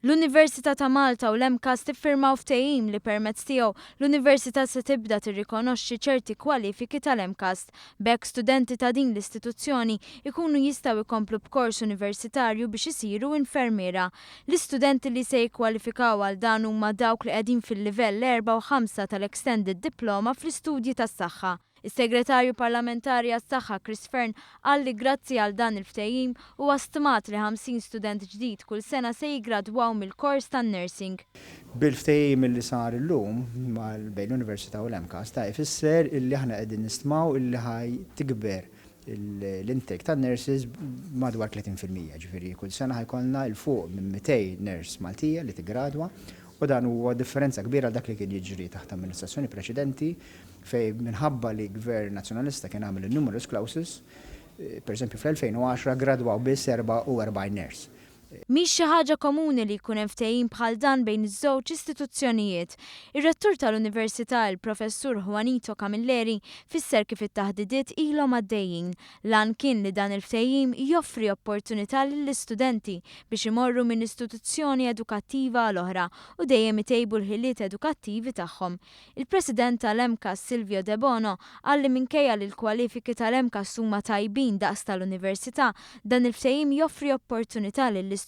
L-Università ta' Malta u l-MCAS tiffirmaw ftehim li permezz tiegħu l-Università se tibda tirrikonoxxi ċerti kwalifiki tal-MCAS. B'hekk studenti ta' din l-istituzzjoni ikunu jistgħu jkomplu b'kors universitarju biex isiru infermiera. L-istudenti li se jikkwalifikaw għal dan huma dawk li qegħdin fil-livell 4 u 5 tal-Extended Diploma fl-istudji tas-saħħa. Is-Segretarju Parlamentari għas-Saħħa Chris Fern qal li grazzi għal dan il-ftehim huwa stimat li 50 student ġdid kull sena se jiggradwaw mill-kors tan-nursing. Bil-ftehim li sar illum bejn l-Università u l-MCAS ta' ifisser illi aħna qegħdin nistmaw illi ħaj tikber l-intake tan-nurses madwar 30%, ġifieri kull sena ħajkollna il fuq minn 200 nurse Maltija li tigradwa. U dan huwa differenza kbira dak li kien jiġri taħt amministrazzjoni preċedenti fej minħabba li gvern nazzjonalista kien għamel il-numerous clauses, per esempio fl-2010 gradwaw biss 44 nurse. Mhix xi ħaġa komuni li jkun hemm ftehim bħal dan bejn iż-żewġ istituzzjonijiet. Ir-rettur tal-Università il-Professur Juanito Camilleri fisser kif it-taħdidiet ilhom għaddejjin. Lan kien li dan il-ftehim joffri opportunità lill-istudenti biex imorru minn istituzzjoni edukattiva għal oħra u dejjem itejbu l-ħiliet edukattivi tagħhom. Il-President tal-MCAS Silvio De Bono qal li minkejja li l-kwalifiki tal-MCAS huma tajbin daqs tal-Università, dan il-ftehim joffri opportunità lill-istudenti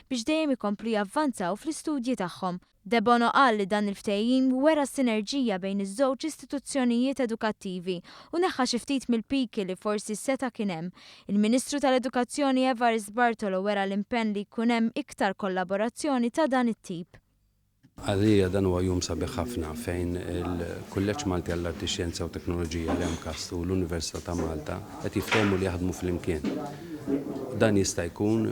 biex dejjem ikomplu javvanzaw fl-istudji tagħhom. De Bono qal li dan il-ftehim wera sinerġija bejn iż-żewġ istituzzjonijiet edukattivi u neħħa xi ftit mill-piki li forsi seta' kien hemm. Il-Ministru tal-Edukazzjoni Evarist Bartolo wera l-impenn li jkun hemm iktar kollaborazzjoni ta' dan it-tip. Għalija dan huwa jum sabiħ ħafna fejn il-Kulleġġ Malti għall-Arti Xjenza u Teknoloġija l-MCAS u l-Università ta' Malta qed jiftehmu li jaħdmu flimkien. Dan jista' jkun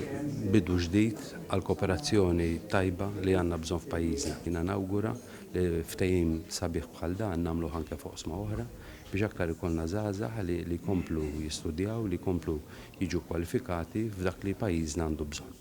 bidu ġdid għal kooperazzjoni tajba li għandna bżonn f'pajjiżna. Jiena nawgura li ftehim sabiħ bħal dan nagħmlu anke fuq oqsma oħra biex aktar ikollna żgħażagħ li jkomplu jistudjaw, li jkomplu jiġu kwalifikati f'dak li pajjiżna għandu bżonn.